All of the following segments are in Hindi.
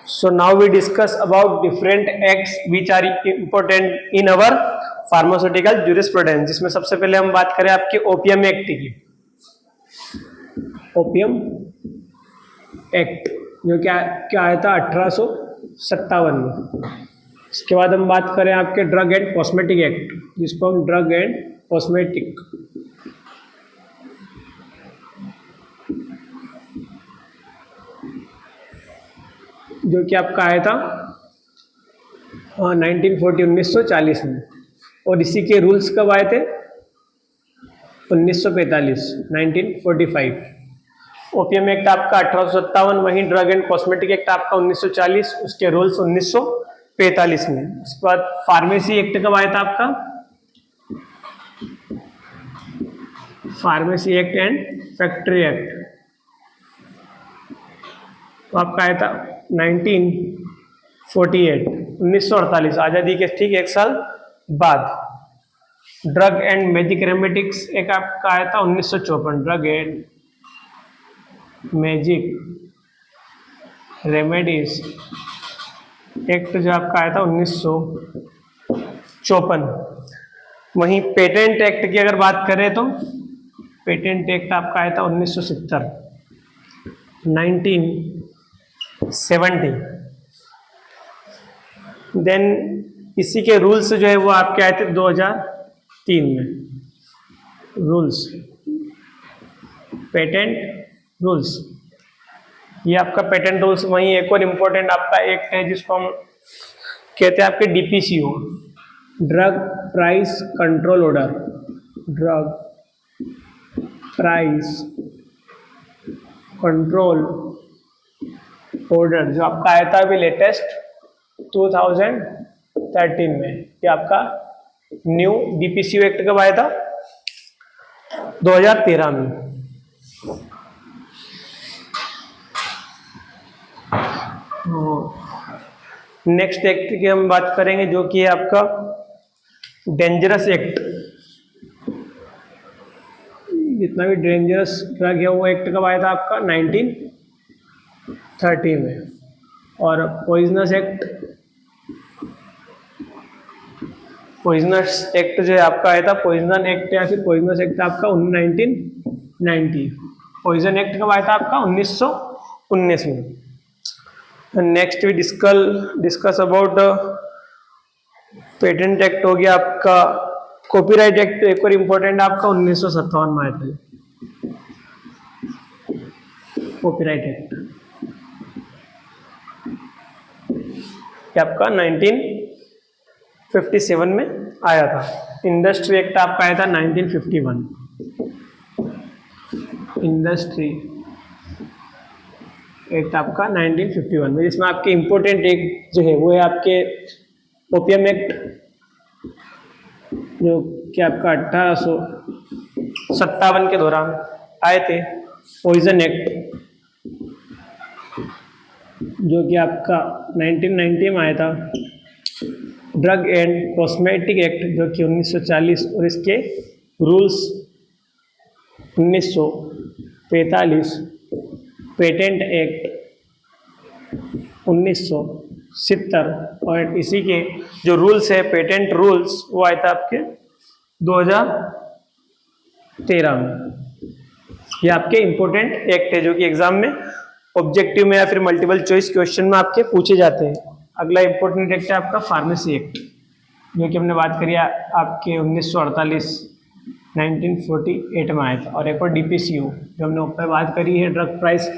So now we discuss about different acts which are important in our pharmaceutical jurisprudence, जिसमें सबसे पहले हम बात करें आपके ओपियम एक्ट की। ओपियम एक्ट जो क्या आया था 1857 में। इसके बाद हम बात करें आपके ड्रग एंड कॉस्मेटिक एक्ट, जिसको हम ड्रग एंड कॉस्मेटिक, जो कि आपका आया था 1940 में, और इसी के रूल्स कब आए थे? 1945। ओपियम एक्ट आपका 1857, वहीं ड्रग एंड कॉस्मेटिक एक्ट आपका 1940, उसके रूल्स 1945 में। उसके बाद फार्मेसी एक्ट कब आया था आपका? Pharmacy act and factory act तो आपका आया था 1948 आज़ादी के ठीक एक साल बाद। ड्रग एंड मैजिक रेमेडिक्स एक आपका आया था 1954। Drug and magic remedies act जो आपका आया था 1954। वहीं पेटेंट एक्ट की अगर बात करें तो पेटेंट एक्ट आपका आया था 1970, 1970। देन इसी के रूल्स जो है वो आपके आए थे 2003 में। रूल्स, पेटेंट रूल्स, ये आपका पेटेंट रूल्स। वहीं एक और इम्पोर्टेंट आपका एक्ट है जिसको हम कहते हैं आपके DPCO, drug price control order. Drug price control order जो आपका आया था अभी लेटेस्ट 2013 में। ये आपका न्यू डीपीसीओ एक्ट कब आया था? 2013 में। नेक्स्ट एक्ट की हम बात करेंगे जो कि है आपका डेंजरस एक्ट। जितना भी डेंजरस ड्रग है वो एक्ट कब आया था आपका? 1930 में। और पॉइजनस एक्ट, पॉइजनस एक्ट जो है आपका आया था पॉइजन एक्ट या फिर पॉइजनस एक्ट आपका 1990। पॉइजन एक्ट कब आया था आपका? 1919 में। Next we discuss about patent act हो गया आपका। कॉपीराइट एक्ट एक और इम्पोर्टेंट आपका 1957 में आया था। कॉपीराइट एक्ट आपका 1957 में आया था। इंडस्ट्री एक्ट आपका आया था 1951। इंडस्ट्री एक्ट आपका 1951 में, जिसमें आपके इम्पोर्टेंट एक्ट जो है वो है आपके ओपियम एक्ट जो कि आपका 1857 के दौरान आए थे। पॉइजन एक्ट जो कि आपका 1990 में आया था। ड्रग एंड कॉस्मेटिक एक्ट जो कि 1940 और इसके रूल्स 1945। पेटेंट एक्ट 1970 और इसी के जो रूल्स है पेटेंट रूल्स वो आया था आपके 2013 में। ये आपके इम्पोर्टेंट एक्ट है जो कि एग्जाम में ऑब्जेक्टिव में या फिर मल्टीपल चॉइस क्वेश्चन में आपके पूछे जाते हैं। अगला इम्पोर्टेंट एक्ट है आपका फार्मेसी एक्ट जो कि हमने बात करी आपके 1948 में आया था। और एक और डीपीसीओ जो हमने ऊपर बात करी है ड्रग प्राइस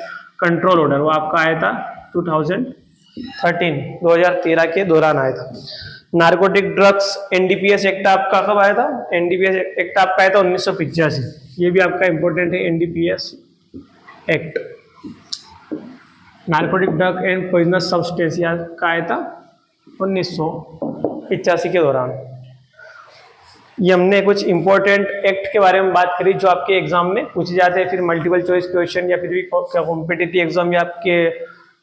कंट्रोल ऑर्डर, वो आपका आया था 2013 के दौरान आया था। नारकोटिक ड्रग्स एनडीपीएस एक्ट आपका कब आया था? एनडीपीएस एक्ट आपका आया था 1985। ये भी आपका इम्पोर्टेंट है NDPS act. Narcotic drug and poisonous substance का आया था 1985 के दौरान। ये हमने कुछ इंपॉर्टेंट एक्ट के बारे में बात करी जो आपके एग्जाम में पूछे जाते हैं, फिर मल्टीपल चॉइस क्वेश्चन या फिर भी कॉम्पिटिटिव एग्जाम या आपके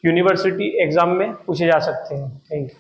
यूनिवर्सिटी एग्जाम में पूछे जा सकते हैं। Thank you.